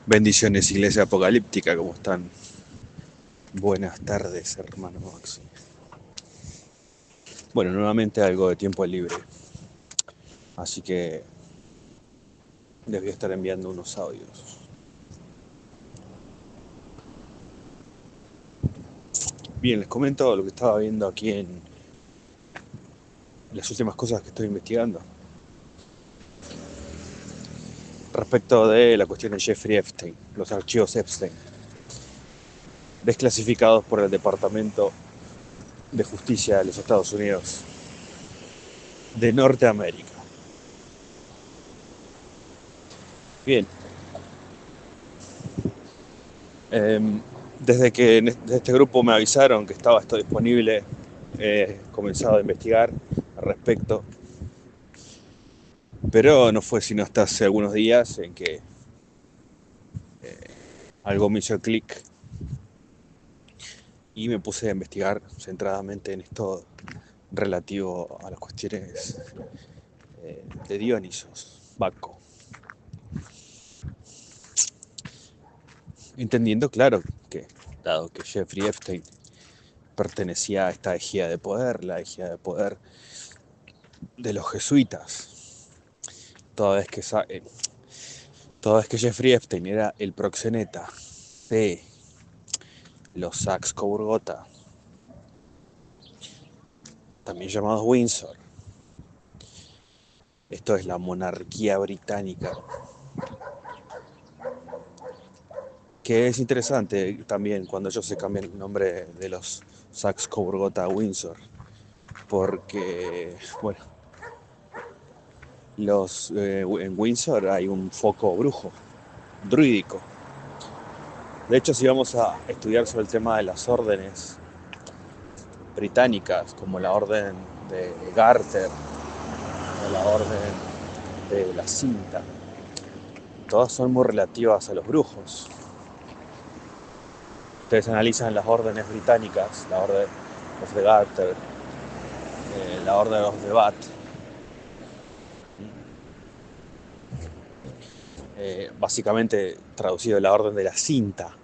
Bendiciones, Iglesia Apocalíptica, ¿cómo están? Buenas tardes, hermano Maxi. Bueno, nuevamente algo de tiempo libre, así que les voy a estar enviando unos audios. Bien, les comento lo que estaba viendo aquí en las últimas cosas que estoy investigando respecto de la cuestión de Jeffrey Epstein, los archivos Epstein, desclasificados por el Departamento de Justicia de los Estados Unidos de Norteamérica. Bien, desde que de este grupo me avisaron que estaba esto disponible, he comenzado a investigar al respecto, pero no fue sino hasta hace algunos días en que algo me hizo clic y me puse a investigar centradamente en esto relativo a las cuestiones de Dionisos, Baco. Entendiendo, claro, que dado que Jeffrey Epstein pertenecía a esta ejida de poder, la ejida de poder de los jesuitas, toda vez que, toda vez que Jeffrey Epstein era el proxeneta de los Saxe-Coburgota, también llamados Windsor, esto es la monarquía británica, que es interesante también cuando ellos se cambian el nombre de los Saxe-Coburgota a Windsor, porque, bueno, en Windsor hay un foco brujo, druídico. De hecho, si vamos a estudiar sobre el tema de las órdenes británicas, como la orden de Garter o la orden de la cinta, todas son muy relativas a los brujos. Ustedes analizan las órdenes británicas, la orden of the Garter, la orden of the Bat, básicamente traducido la orden de la cinta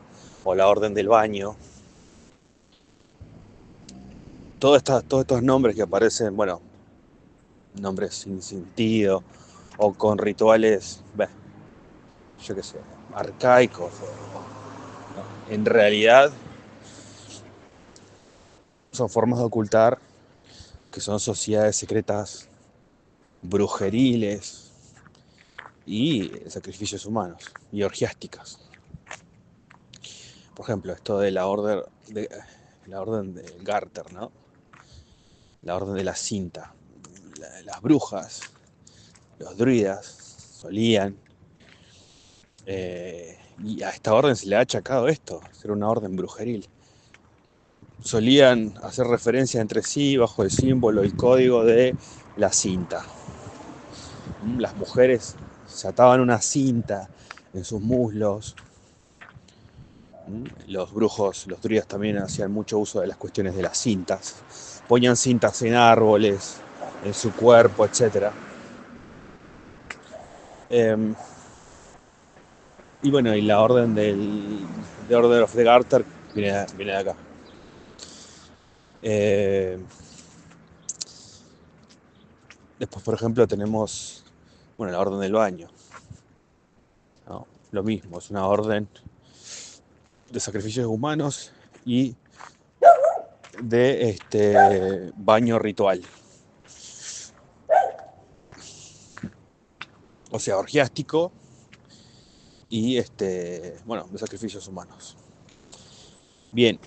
o la orden del baño. Todos estos nombres que aparecen, bueno, nombres sin sentido o con rituales, yo qué sé, arcaicos, ¿no? En realidad son formas de ocultar que son sociedades secretas brujeriles y sacrificios humanos y orgiásticas. Por ejemplo, esto de la orden de Garter, ¿no? La orden de la cinta. Las brujas, los druidas solían, y a esta orden se le ha achacado esto, ser una orden brujeril. Solían hacer referencia entre sí bajo el símbolo, el código de la cinta. Las mujeres se ataban una cinta en sus muslos. Los brujos, los druidas también hacían mucho uso de las cuestiones de las cintas. Ponían cintas en árboles, en su cuerpo, etc. Y bueno, y la orden de Order of the Garter viene de acá. Después, por ejemplo, tenemos, bueno, la orden del baño, ¿no? Lo mismo, es una orden de sacrificios humanos y de baño ritual. O sea, orgiástico y bueno, de sacrificios humanos. Bien.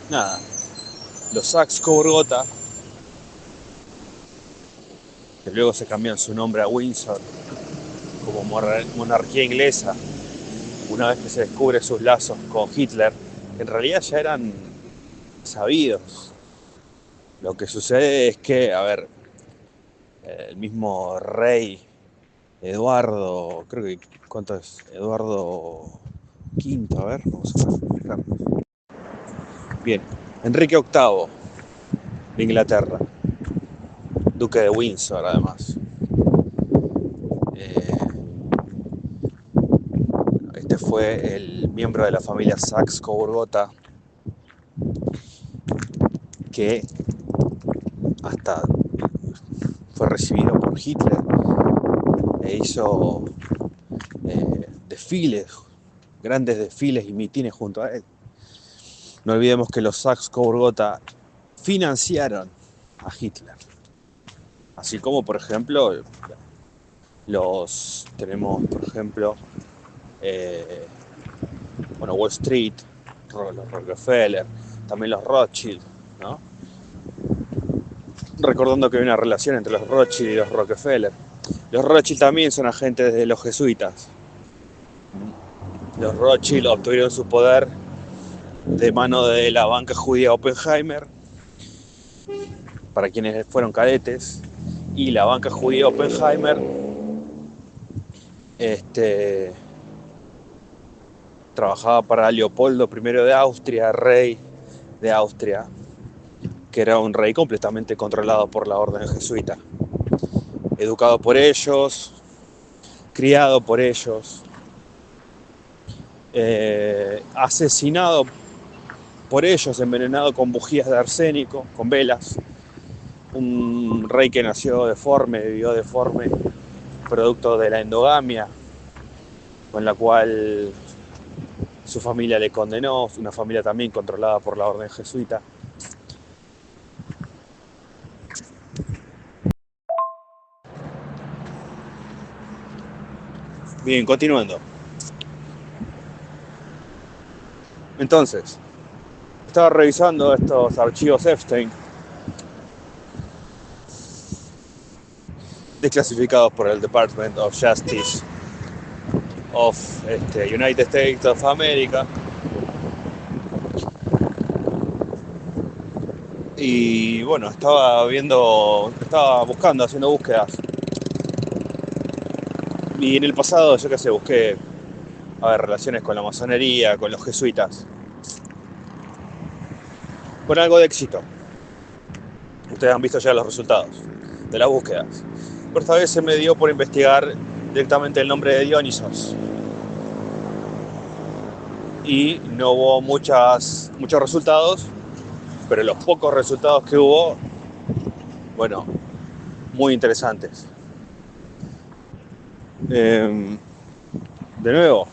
Nada, los Saxe-Coburgota, que luego se cambian su nombre a Windsor como monarquía inglesa, una vez que se descubre sus lazos con Hitler, en realidad ya eran sabidos. Lo que sucede es que, a ver, el mismo rey Eduardo, creo que, ¿cuánto es? Eduardo V, a ver, vamos a ver. Bien, Enrique VIII, de Inglaterra, duque de Windsor además. Eh, este fue el miembro de la familia Saxe-Coburg-Gotha que hasta fue recibido por Hitler e hizo desfiles, grandes desfiles y mitines junto a él. No olvidemos que los Saxe-Coburg-Gotha financiaron a Hitler. Así como, por ejemplo, tenemos, por ejemplo, Wall Street, los Rockefeller, también los Rothschild, ¿no? Recordando que hay una relación entre los Rothschild y los Rockefeller. Los Rothschild también son agentes de los jesuitas. Los Rothschild obtuvieron su poder de mano de la banca judía Oppenheimer, para quienes fueron cadetes, y la banca judía Oppenheimer trabajaba para Leopoldo I de Austria, rey de Austria, que era un rey completamente controlado por la orden jesuita, educado por ellos, criado por ellos, asesinado por ellos, envenenado con bujías de arsénico, con velas. Un rey que nació deforme, vivió deforme, producto de la endogamia, con la cual su familia le condenó, una familia también controlada por la orden jesuita. Bien, continuando. Entonces, estaba revisando estos archivos Epstein, desclasificados por el Department of Justice of United States of America. Y bueno, estaba buscando, haciendo búsquedas. Y en el pasado, yo qué sé, busqué relaciones con la masonería, con los jesuitas. Con algo de éxito. Ustedes han visto ya los resultados de las búsquedas. Pero esta vez se me dio por investigar directamente el nombre de Dionisos. Y no hubo muchos resultados, pero los pocos resultados que hubo, bueno, muy interesantes. De nuevo,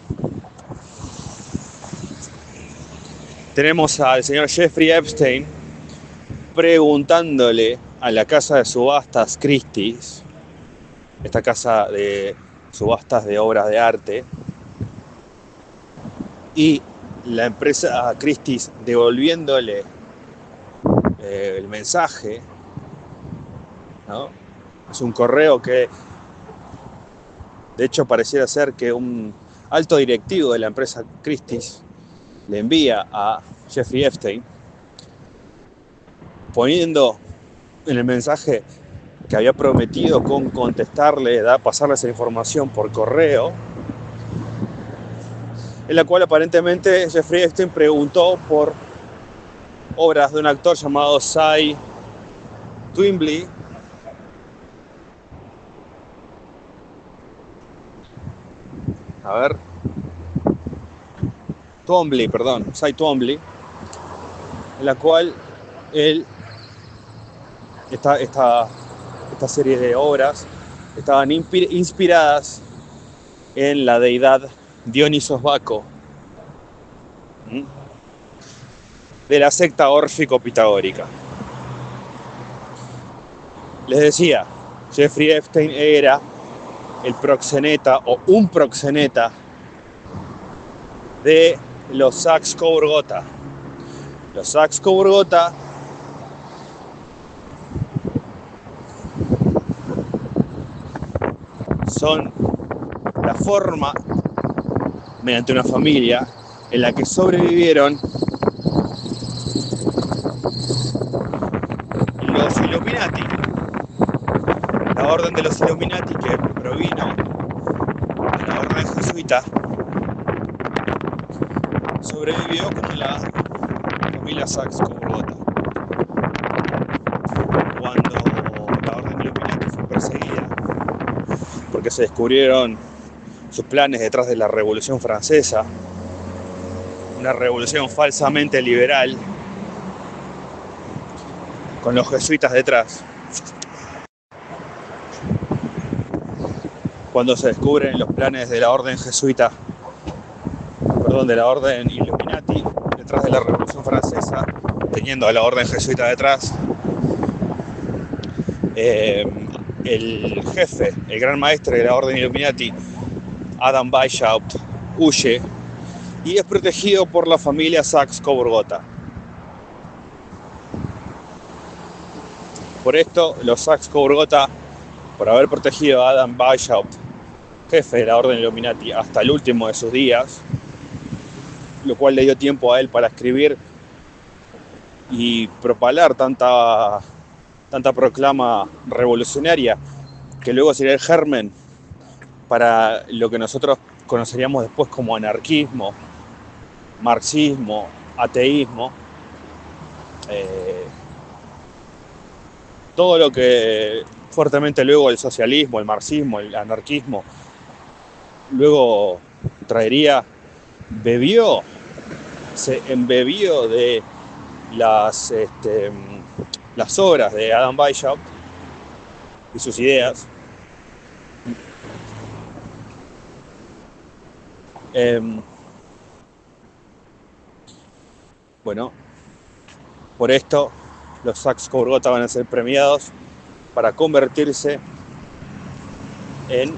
tenemos al señor Jeffrey Epstein preguntándole a la casa de subastas Christie's, esta casa de subastas de obras de arte, y la empresa Christie's devolviéndole el mensaje, ¿no? Es un correo que de hecho pareciera ser que un alto directivo de la empresa Christie's le envía a Jeffrey Epstein poniendo en el mensaje que había prometido con contestarle, pasarle esa información por correo, en la cual aparentemente Jeffrey Epstein preguntó por obras de un actor llamado Cy Twombly, Cy Twombly, en la cual él, esta serie de obras estaban inspiradas en la deidad Dionisos Baco, de la secta órfico-pitagórica. Les decía, Jeffrey Epstein era el proxeneta o un proxeneta de los Saxe-Coburg-Gotha. Los Saxe-Coburg-Gotha son la forma, mediante una familia, en la que sobrevivieron los Illuminati. La orden de los Illuminati, que provino de la orden jesuita, sobrevivió como la familia Saxe-Coburg-Gotha. porque se descubrieron sus planes detrás de la Revolución Francesa, una revolución falsamente liberal, con los jesuitas detrás. Cuando se descubren los planes de la orden jesuita, de la orden Illuminati detrás de la Revolución Francesa, teniendo a la orden jesuita detrás, el jefe, el gran maestre de la orden Illuminati, Adam Weishaupt, huye y es protegido por la familia Saxe-Coburg-Gotha. Por esto, los Saxe-Coburg-Gotha, por haber protegido a Adam Weishaupt, jefe de la orden Illuminati, hasta el último de sus días, lo cual le dio tiempo a él para escribir y propalar tanta proclama revolucionaria, que luego sería el germen para lo que nosotros conoceríamos después como anarquismo, marxismo, ateísmo, todo lo que fuertemente luego el socialismo, el marxismo, el anarquismo, luego traería, se embebió de las obras de Adam Weishaupt y sus ideas. Bueno, por esto los Saxe-Coburg-Gotha van a ser premiados para convertirse en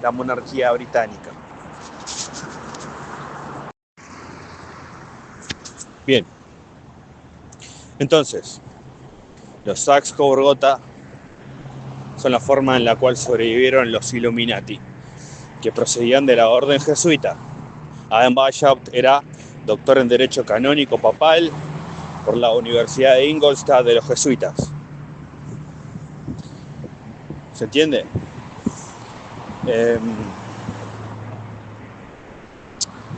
la monarquía británica. Bien, entonces, los Saxe-Coburg-Gotha son la forma en la cual sobrevivieron los Illuminati, que procedían de la orden jesuita. Adam Weishaupt era doctor en Derecho Canónico Papal por la Universidad de Ingolstadt de los jesuitas. ¿Se entiende?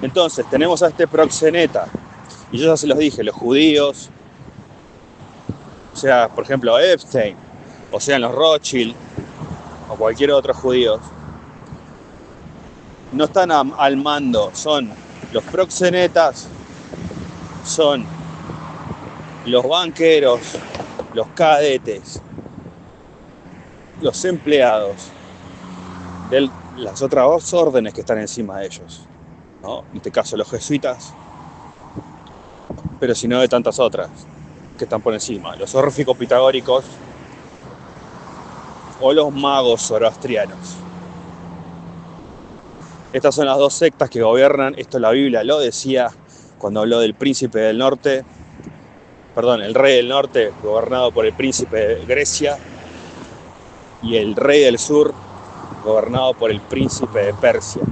Entonces, tenemos a este proxeneta, y yo ya se los dije, los judíos, o sea, por ejemplo, Epstein, o sean los Rothschild, o cualquier otro judío, no están al mando, son los proxenetas, son los banqueros, los cadetes, los empleados de las otras dos órdenes que están encima de ellos, ¿no? En este caso los jesuitas, pero si no de tantas otras que están por encima, los órfico-pitagóricos o los magos zoroastrianos. Estas son las dos sectas que gobiernan. Esto la Biblia lo decía cuando habló del príncipe del norte, el rey del norte gobernado por el príncipe de Grecia y el rey del sur gobernado por el príncipe de Persia.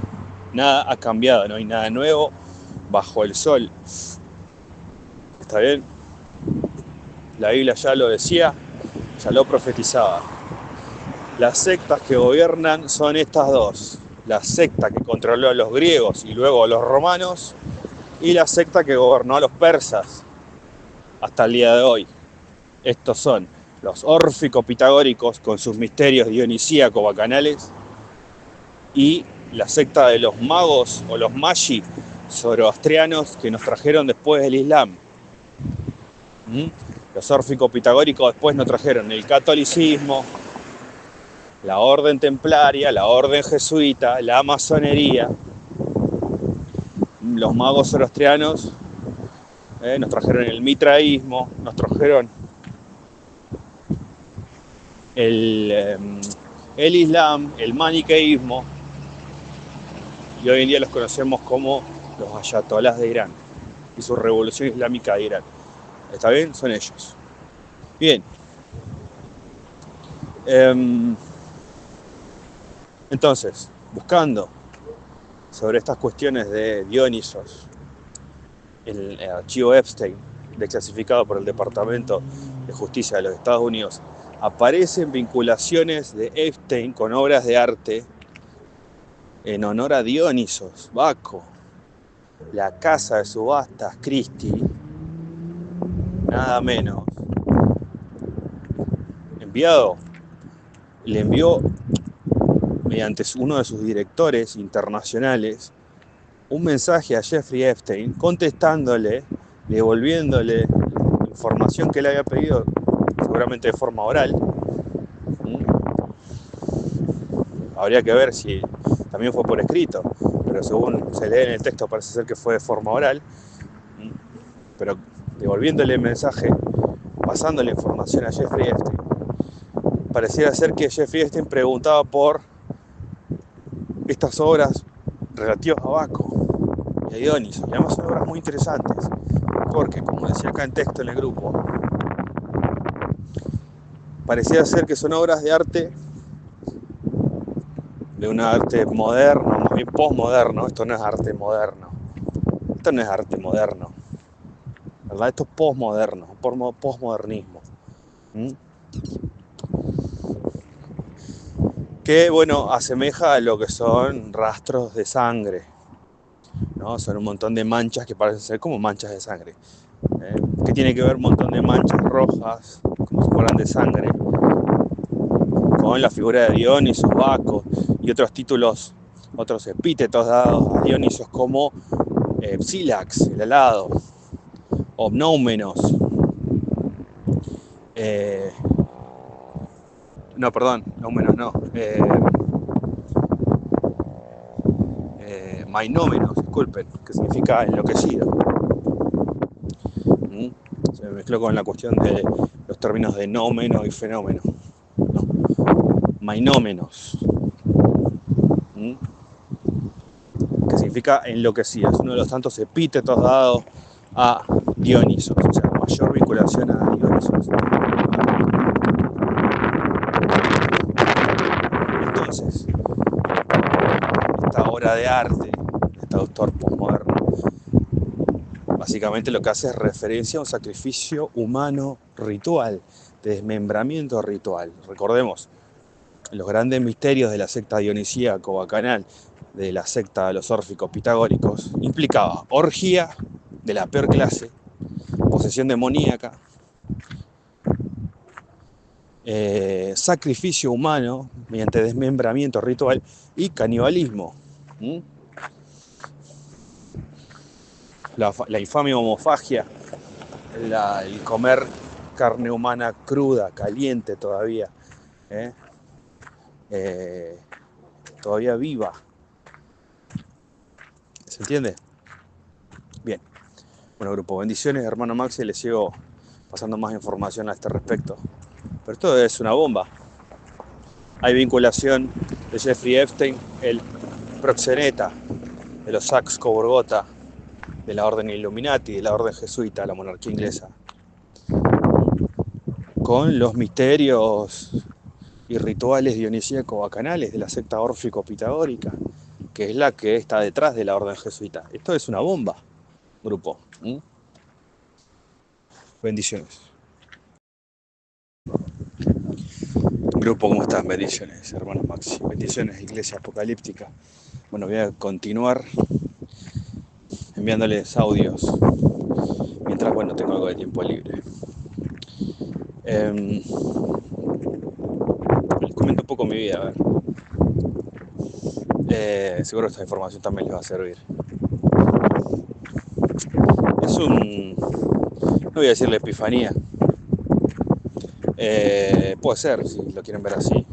Nada ha cambiado, no hay nada nuevo bajo el sol. ¿Está bien? La Biblia ya lo decía, ya lo profetizaba. Las sectas que gobiernan son estas dos. La secta que controló a los griegos y luego a los romanos, y la secta que gobernó a los persas hasta el día de hoy. Estos son los órfico-pitagóricos con sus misterios dionisíaco-bacanales y la secta de los magos o los magi zoroastrianos que nos trajeron después del Islam. Los órfico-pitagóricos después nos trajeron el catolicismo, la orden templaria, la orden jesuita, la masonería. Los magos zoroastrianos nos trajeron el mitraísmo, nos trajeron el Islam, el maniqueísmo, y hoy en día los conocemos como los ayatolás de Irán y su revolución islámica de Irán. ¿Está bien? Son ellos. Bien. Entonces, buscando sobre estas cuestiones de Dionisos, el archivo Epstein, desclasificado por el Departamento de Justicia de los Estados Unidos, aparecen vinculaciones de Epstein con obras de arte en honor a Dionisos, Baco, la casa de subastas Christie, nada menos, le envió mediante uno de sus directores internacionales un mensaje a Jeffrey Epstein contestándole, devolviéndole información que le había pedido, seguramente de forma oral. Habría que ver si también fue por escrito, pero según se lee en el texto parece ser que fue de forma oral. Pero devolviéndole el mensaje, pasándole información a Jeffrey Epstein, pareciera ser que Jeffrey Epstein preguntaba por estas obras relativas a Baco y a Dioniso, y además son obras muy interesantes, porque, como decía acá en texto en el grupo, parecía ser que son obras de arte, de un arte moderno, más bien postmoderno. Esto no es arte moderno, esto no es arte moderno, ¿verdad? Esto es postmoderno, postmodernismo. Que, bueno, asemeja a lo que son rastros de sangre, ¿no? Son un montón de manchas que parecen ser como manchas de sangre. ¿Qué tiene que ver un montón de manchas rojas, como si fueran de sangre, con la figura de Dionisos, Baco y otros títulos, otros epítetos dados a Dionisos como Psilax, el alado, Omnómenos, no, perdón, Nómenos no, Mainómenos, disculpen, que significa enloquecido. Se me mezcló con la cuestión de los términos de nómeno y fenómeno. No, Mainómenos, que significa enloquecido. Es uno de los tantos epítetos dados a Dionisos, o sea, mayor vinculación a Dionisos. Entonces, esta obra de arte, este autor postmoderno, básicamente lo que hace es referencia a un sacrificio humano ritual, de desmembramiento ritual. Recordemos, los grandes misterios de la secta dionisíaco-bacanal, de la secta de los órficos pitagóricos, implicaba orgía de la peor clase, posesión demoníaca, sacrificio humano mediante desmembramiento ritual y canibalismo. La infame homofagia, el comer carne humana cruda, caliente todavía, todavía viva. ¿Se entiende? Bien. Bueno, grupo, bendiciones, hermano Maxi, les sigo pasando más información a este respecto. Pero esto es una bomba. Hay vinculación de Jeffrey Epstein, el proxeneta de los Saxe-Coburgota, de la orden Illuminati, de la orden jesuita, la monarquía inglesa, con los misterios y rituales dionisíaco-bacanales de la secta órfico-pitagórica, que es la que está detrás de la orden jesuita. Esto es una bomba, grupo. Bendiciones. Grupo, ¿cómo estás? Bendiciones, hermano Maxi. Bendiciones, Iglesia Apocalíptica. Bueno, voy a continuar enviándoles audios mientras, bueno, tengo algo de tiempo libre. Les comento un poco mi vida, a ver. Seguro esta información también les va a servir. Es no voy a decir la epifanía. Puede ser, si lo quieren ver así.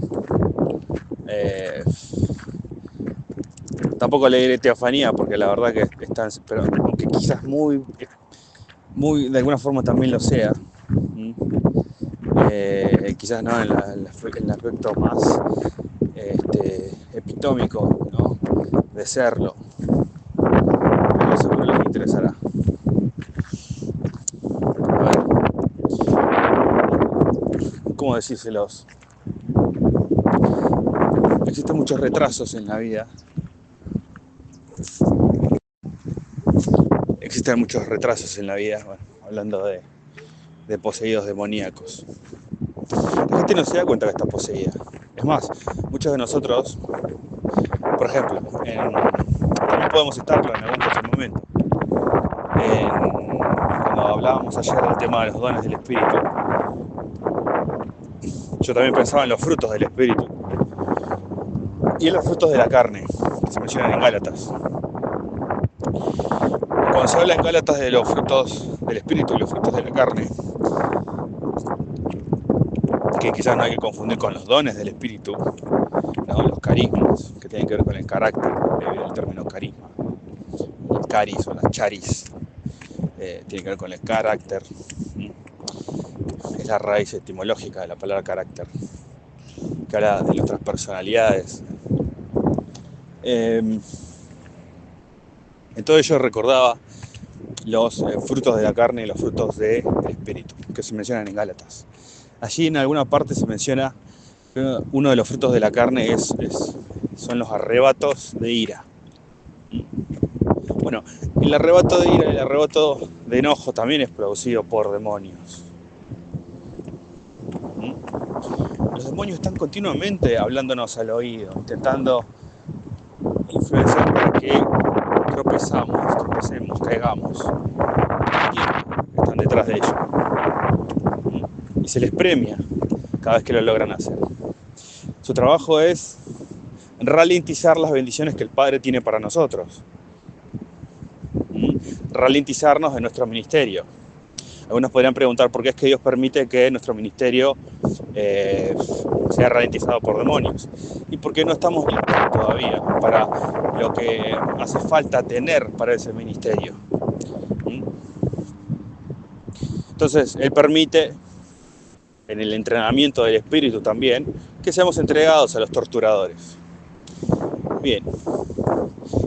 Tampoco le diré teofanía, porque la verdad que están, pero aunque quizás muy de alguna forma también lo sea. Quizás no en el aspecto más epitómico, ¿no?, de serlo, pero seguro les interesará. A ver, ¿cómo decírselos? Existen muchos retrasos en la vida. Existen muchos retrasos en la vida, bueno, hablando de poseídos demoníacos. La gente no se da cuenta que está poseída. Es más, muchos de nosotros, por ejemplo, también podemos citarlo en algún otro momento, cuando hablábamos ayer del tema de los dones del Espíritu, yo también pensaba en los frutos del Espíritu y en los frutos de la carne, que se mencionan en Gálatas. Cuando se habla en Gálatas de los frutos del Espíritu y los frutos de la carne, que quizás no hay que confundir con los dones del Espíritu, ¿no? Los carismas, que tienen que ver con el carácter, debido al término carisma. El caris o las charis, tiene que ver con el carácter. Es la raíz etimológica de la palabra carácter, que habla de nuestras personalidades. Entonces yo recordaba los frutos de la carne y los frutos del Espíritu, que se mencionan en Gálatas. Allí en alguna parte se menciona que uno de los frutos de la carne son los arrebatos de ira. Bueno, el arrebato de ira y el arrebato de enojo también es producido por demonios. Los demonios están continuamente hablándonos al oído, intentando influenciar para que tropecemos, caigamos. Y están detrás de ello. Y se les premia cada vez que lo logran hacer. Su trabajo es ralentizar las bendiciones que el Padre tiene para nosotros. Ralentizarnos en nuestro ministerio. Algunos podrían preguntar por qué es que Dios permite que nuestro ministerio sea ralentizado por demonios. Y por qué no estamos listos todavía para lo que hace falta tener para ese ministerio. Entonces, Él permite, en el entrenamiento del Espíritu también, que seamos entregados a los torturadores. Bien,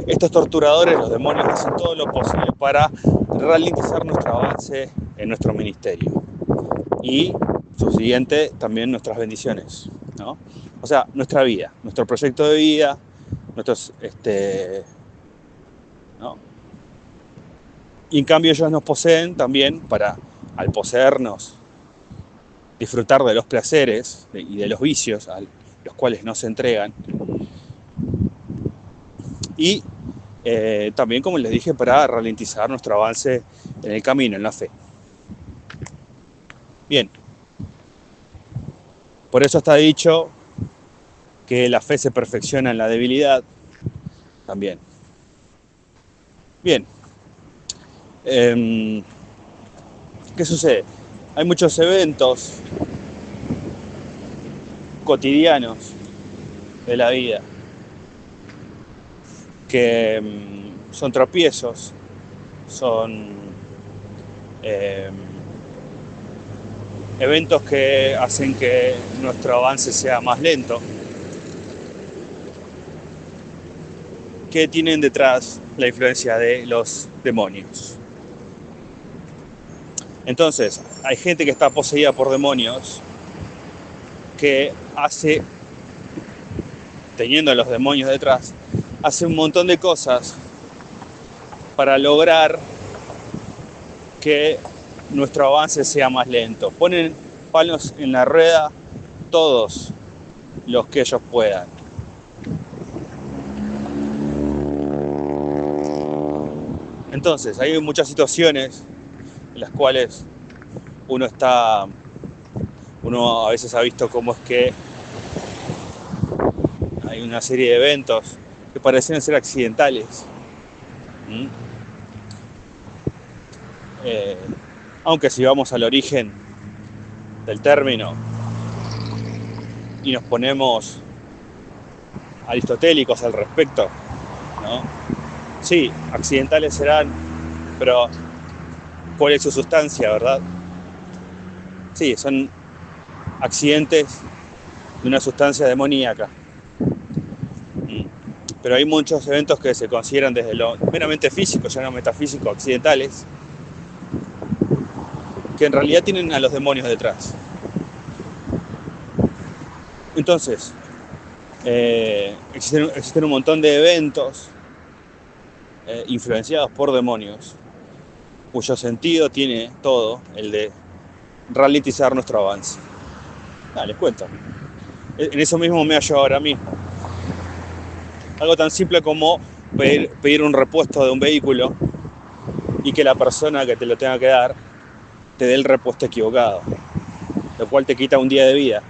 estos torturadores, los demonios, hacen todo lo posible para ralentizar nuestro avance en nuestro ministerio y, subsiguiente, también nuestras bendiciones, ¿no? O sea, nuestra vida, nuestro proyecto de vida, nuestros, ¿no? Y en cambio ellos nos poseen también para, al poseernos, disfrutar de los placeres y de los vicios a los cuales nos entregan. Y también, como les dije, para ralentizar nuestro avance en el camino, en la fe. Bien, por eso está dicho que la fe se perfecciona en la debilidad también. Bien, ¿qué sucede? Hay muchos eventos cotidianos de la vida que son tropiezos, son eventos que hacen que nuestro avance sea más lento, que tienen detrás la influencia de los demonios. Entonces, hay gente que está poseída por demonios que hace, teniendo a los demonios detrás, hace un montón de cosas para lograr que nuestro avance sea más lento. Ponen palos en la rueda todos los que ellos puedan. Entonces, hay muchas situaciones en las cuales uno a veces ha visto cómo es que hay una serie de eventos que parecen ser accidentales. Aunque si vamos al origen del término y nos ponemos aristotélicos al respecto, ¿no? Sí, accidentales serán, pero ¿cuál es su sustancia, verdad? Sí, son accidentes de una sustancia demoníaca. Pero hay muchos eventos que se consideran desde lo meramente físico, ya no metafísico, accidentales, que en realidad tienen a los demonios detrás. Entonces, existen un montón de eventos influenciados por demonios, cuyo sentido tiene todo el de ralentizar nuestro avance. Les cuento. En eso mismo me hallo ahora mismo. Algo tan simple como pedir un repuesto de un vehículo y que la persona que te lo tenga que dar te dé el repuesto equivocado, lo cual te quita un día de vida,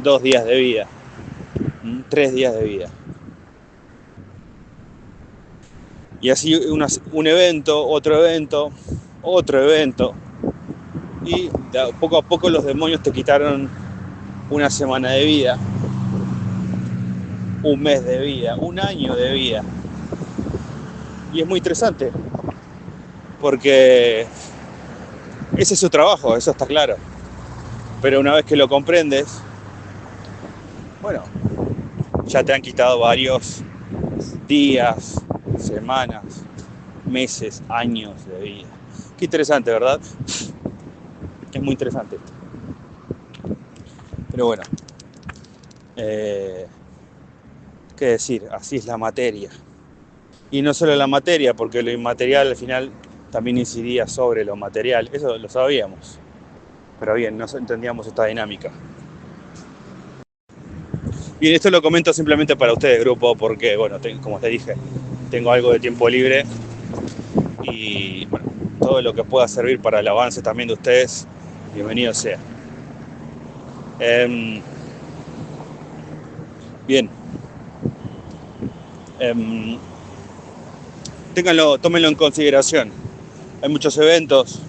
2 días de vida, 3 días de vida. Y así un evento, otro evento, otro evento. Y poco a poco los demonios te quitaron una semana de vida, un mes de vida, un año de vida. Y es muy interesante, porque ese es su trabajo, eso está claro. Pero una vez que lo comprendes, bueno, ya te han quitado varios días, semanas, meses, años de vida. Qué interesante, ¿verdad? Es muy interesante esto. Pero bueno, qué decir, así es la materia. Y no solo la materia, porque lo inmaterial al final también incidía sobre lo material. Eso lo sabíamos. Pero bien, no entendíamos esta dinámica. Bien, esto lo comento simplemente para ustedes, grupo, porque, bueno, como les dije, tengo algo de tiempo libre y, bueno, todo lo que pueda servir para el avance también de ustedes, bienvenido sea. Bien. Tómenlo en consideración. Hay muchos eventos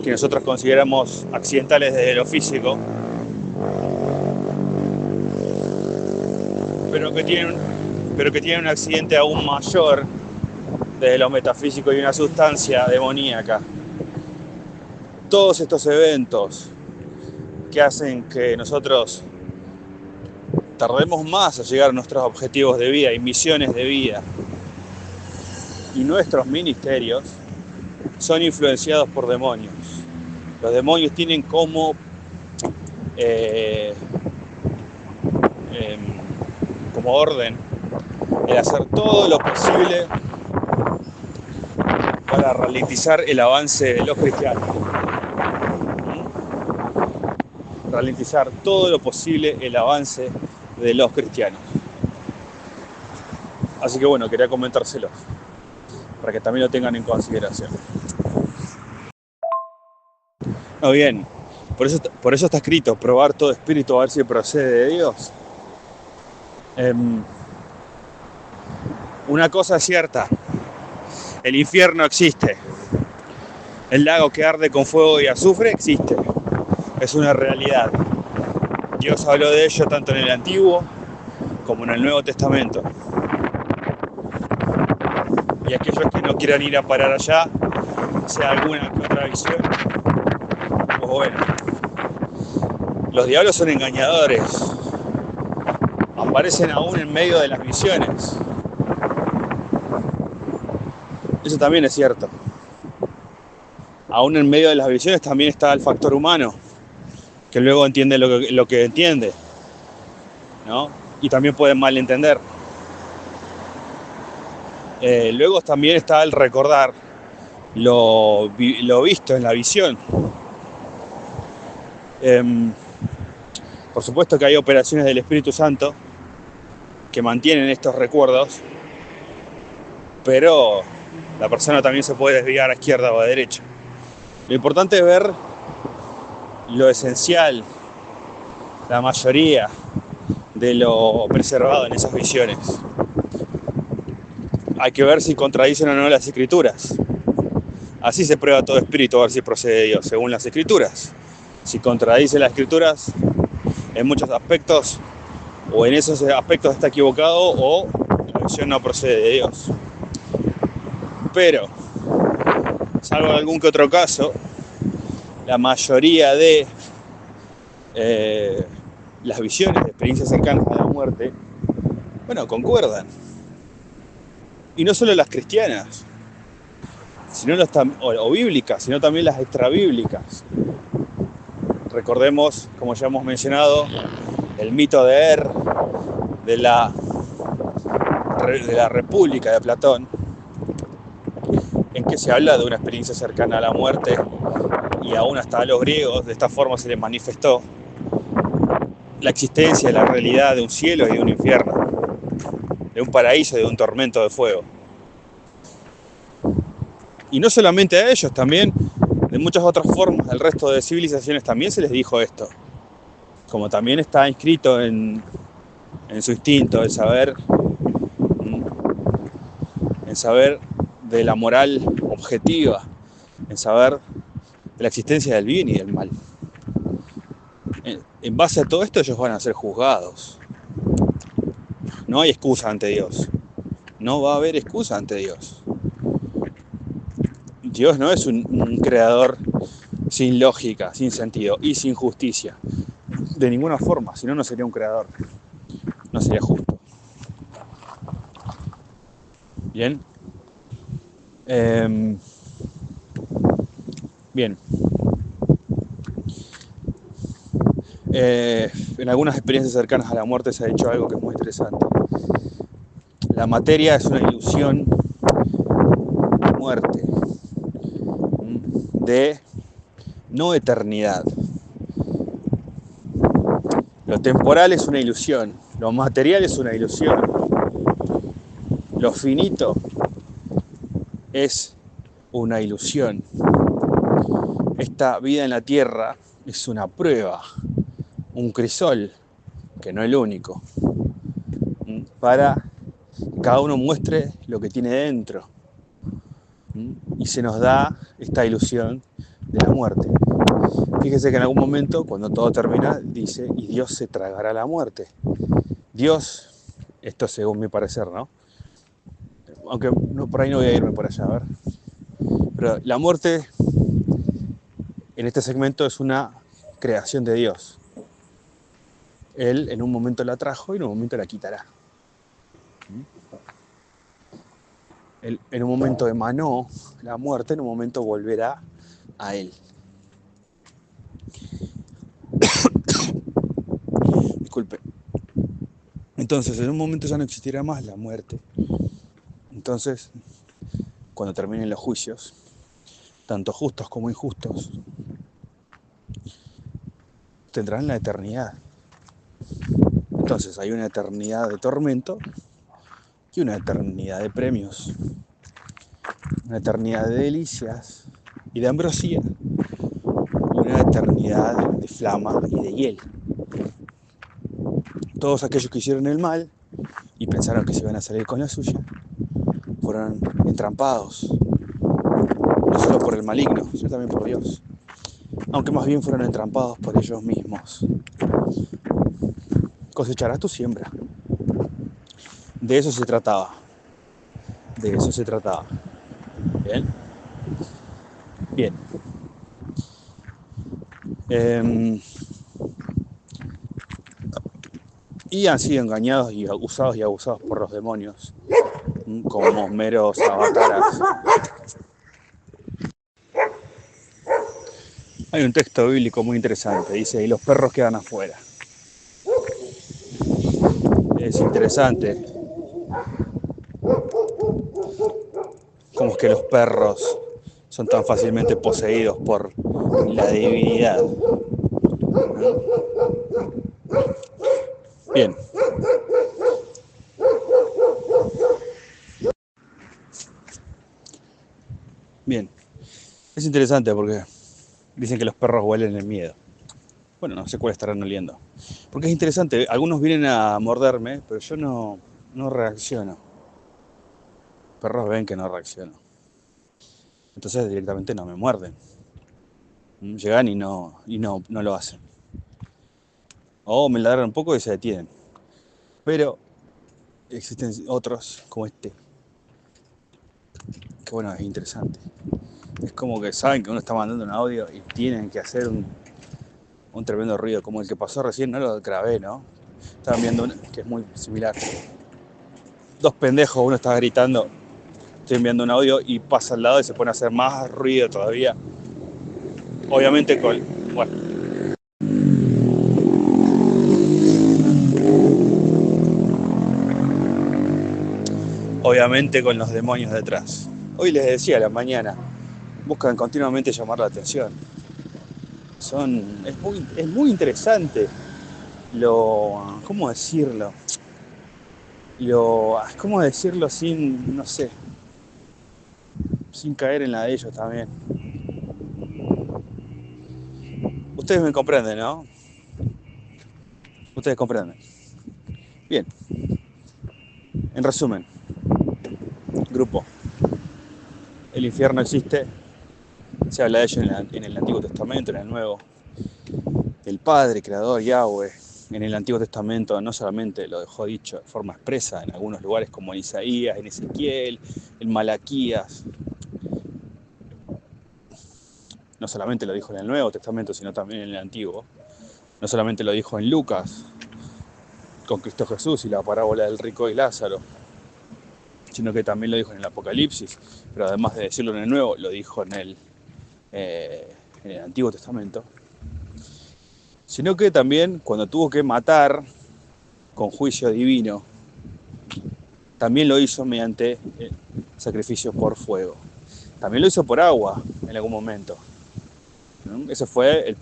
que nosotros consideramos accidentales desde lo físico, pero que tienen un accidente aún mayor desde lo metafísico y una sustancia demoníaca. Todos estos eventos que hacen que nosotros tardemos más a llegar a nuestros objetivos de vida y misiones de vida, y nuestros ministerios son influenciados por demonios. Los demonios tienen como orden el hacer todo lo posible para ralentizar el avance de los cristianos. Ralentizar todo lo posible el avance de los cristianos. Así que bueno, quería comentárselos para que también lo tengan en consideración. No, bien, por eso está escrito, probar todo espíritu a ver si procede de Dios. Una cosa es cierta, el infierno existe, el lago que arde con fuego y azufre existe, es una realidad. Dios habló de ello tanto en el Antiguo como en el Nuevo Testamento. Y aquellos que no quieran ir a parar allá, sea alguna que otra visión, pues bueno, los diablos son engañadores, aparecen aún en medio de las visiones. Eso también es cierto. Aún en medio de las visiones también está el factor humano, que luego entiende lo que entiende, ¿no? Y también pueden malentender. Luego también está el recordar lo visto en la visión. Por supuesto que hay operaciones del Espíritu Santo que mantienen estos recuerdos, pero la persona también se puede desviar a izquierda o a derecha. Lo importante es ver lo esencial, la mayoría de lo preservado en esas visiones. Hay que ver si contradicen o no las escrituras. Así se prueba todo espíritu a ver si procede de Dios, según las escrituras. Si contradice las escrituras en muchos aspectos, o en esos aspectos está equivocado, o la visión no procede de Dios. Pero, salvo algún que otro caso, la mayoría de las visiones de experiencias cercanas a la muerte, bueno, concuerdan. Y no solo las cristianas, sino o bíblicas, sino también las extrabíblicas. Recordemos, como ya hemos mencionado, el mito de de la República de Platón, en que se habla de una experiencia cercana a la muerte, y aún hasta a los griegos de esta forma se les manifestó la existencia, la realidad de un cielo y de un infierno, de un paraíso y de un tormento de fuego. Y no solamente a ellos, también de muchas otras formas, el resto de civilizaciones también se les dijo esto. Como también está inscrito en su instinto, en saber de la moral objetiva, en saber de la existencia del bien y del mal. En base a todo esto ellos van a ser juzgados. No hay excusa ante Dios. No va a haber excusa ante Dios. Dios no es un creador sin lógica, sin sentido y sin justicia. De ninguna forma, si no, no sería un creador. No sería justo. Bien. Bien. En algunas experiencias cercanas a la muerte se ha dicho algo que es muy interesante. La materia es una ilusión de muerte, de no eternidad. Lo temporal es una ilusión, lo material es una ilusión, lo finito es una ilusión. Esta vida en la tierra es una prueba, un crisol, que no es el único, para que cada uno muestre lo que tiene dentro. Y se nos da esta ilusión de la muerte. Fíjese que en algún momento, cuando todo termina, dice, y Dios se tragará la muerte. Dios, esto según mi parecer, ¿no? Aunque no, por ahí no voy a irme por allá, a ver. Pero la muerte, en este segmento, es una creación de Dios. Él en un momento la trajo y en un momento la quitará. Él en un momento emanó la muerte, en un momento volverá a Él. Disculpe. Entonces, en un momento ya no existirá más la muerte. Entonces, cuando terminen los juicios, tanto justos como injustos, tendrán la eternidad. Entonces, hay una eternidad de tormento y una eternidad de premios, una eternidad de delicias y de ambrosía, y una eternidad de flama y de hiel. Todos aquellos que hicieron el mal y pensaron que se iban a salir con la suya, fueron entrampados, no solo por el maligno, sino también por Dios, aunque más bien fueron entrampados por ellos mismos. Cosecharás tu siembra. De eso se trataba. De eso se trataba. Bien. Bien. Y han sido engañados y usados y abusados por los demonios como meros avataras. Hay un texto bíblico muy interesante, dice, y los perros quedan afuera. Es interesante cómo es que los perros son tan fácilmente poseídos por la divinidad. Bien. Bien. Es interesante porque dicen que los perros huelen el miedo. Bueno, no sé cuál estarán oliendo. Porque es interesante, algunos vienen a morderme, pero yo no reacciono. Los perros ven que no reacciono. Entonces directamente no me muerden. Llegan y no lo hacen. O me ladran un poco y se detienen. Pero existen otros como este, que bueno, es interesante. Es como que saben que uno está mandando un audio y tienen que hacer un tremendo ruido, como el que pasó recién, no lo grabé, ¿no? Estaban viendo uno que es muy similar. Dos pendejos, uno está gritando, estoy enviando un audio y pasa al lado y se pone a hacer más ruido todavía. Obviamente con... Bueno. Obviamente con los demonios detrás. Hoy les decía a la mañana, buscan continuamente llamar la atención. Es muy interesante ¿cómo decirlo? ¿Cómo decirlo sin, no sé? sin caer en la de ellos también. Ustedes me comprenden, ¿no? Ustedes comprenden. Bien, en resumen, grupo, el infierno existe, se habla de ello en el Antiguo Testamento, en el Nuevo. El Padre, Creador, Yahweh, en el Antiguo Testamento no solamente lo dejó dicho de forma expresa en algunos lugares como en Isaías, en Ezequiel, en Malaquías. No solamente lo dijo en el Nuevo Testamento, sino también en el Antiguo. No solamente lo dijo en Lucas, con Cristo Jesús y la parábola del rico y Lázaro, sino que también lo dijo en el Apocalipsis, pero además de decirlo en el Nuevo, lo dijo en el Antiguo Testamento. Sino que también cuando tuvo que matar con juicio divino, también lo hizo mediante sacrificio por fuego. También lo hizo por agua en algún momento. ¿No? Esa fue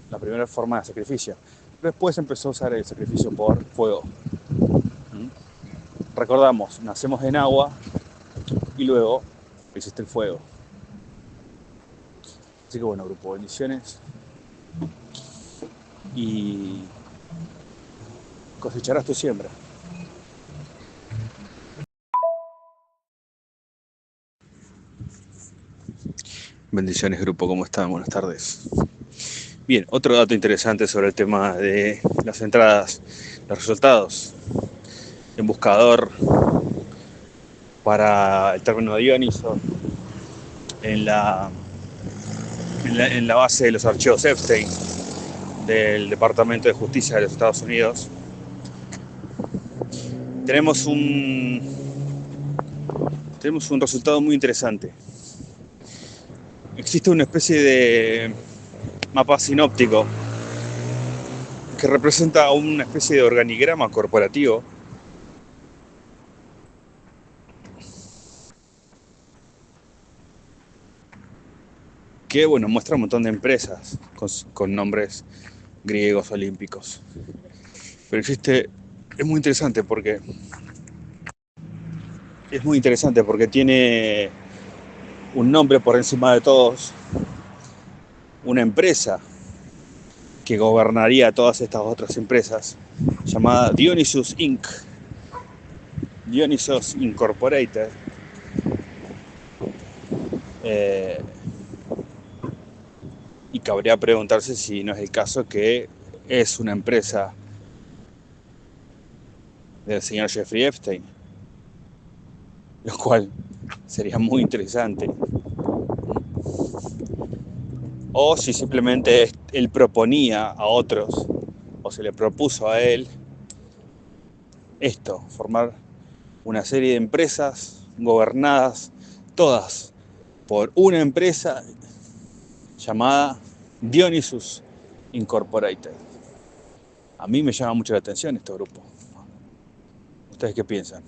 la primera forma de sacrificio. Después empezó a usar el sacrificio por fuego. Recordamos, nacemos en agua y luego existe el fuego. Así que bueno, grupo, bendiciones. Y cosecharás tu siembra. Bendiciones, grupo, ¿cómo están? Buenas tardes. Bien, otro dato interesante sobre el tema de las entradas, los resultados. En buscador para el término Dioniso, en la base de los archivos Epstein del Departamento de Justicia de los Estados Unidos, tenemos un resultado muy interesante. Existe una especie de mapa sinóptico que representa una especie de organigrama corporativo que, bueno, muestra un montón de empresas con nombres griegos olímpicos. Pero es muy interesante porque tiene un nombre por encima de todos, una empresa que gobernaría todas estas otras empresas, llamada Dionysus Inc., Dionysus Incorporated. Y cabría preguntarse si no es el caso que es una empresa del señor Jeffrey Epstein, lo cual sería muy interesante. O si simplemente él proponía a otros, o se le propuso a él formar una serie de empresas gobernadas todas por una empresa llamada Dionysus Incorporated. A mí me llama mucho la atención este grupo. ¿Ustedes qué piensan?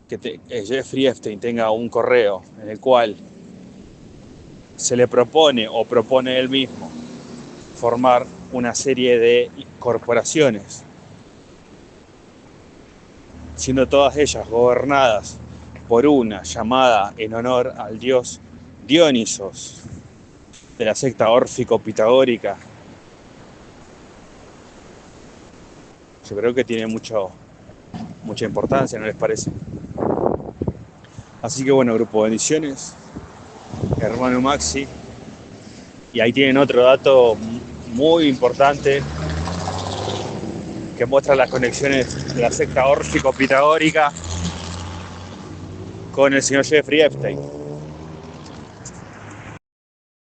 Que Jeffrey Epstein tenga un correo en el cual se le propone o propone él mismo formar una serie de corporaciones, siendo todas ellas gobernadas por una llamada en honor al dios Dionisos de la secta órfico-pitagórica. Yo creo que tiene mucha importancia, ¿no les parece? Así que bueno, grupo, bendiciones, hermano Maxi. Y ahí tienen otro dato muy importante que muestra las conexiones de la secta órfico-pitagórica con el señor Jeffrey Epstein.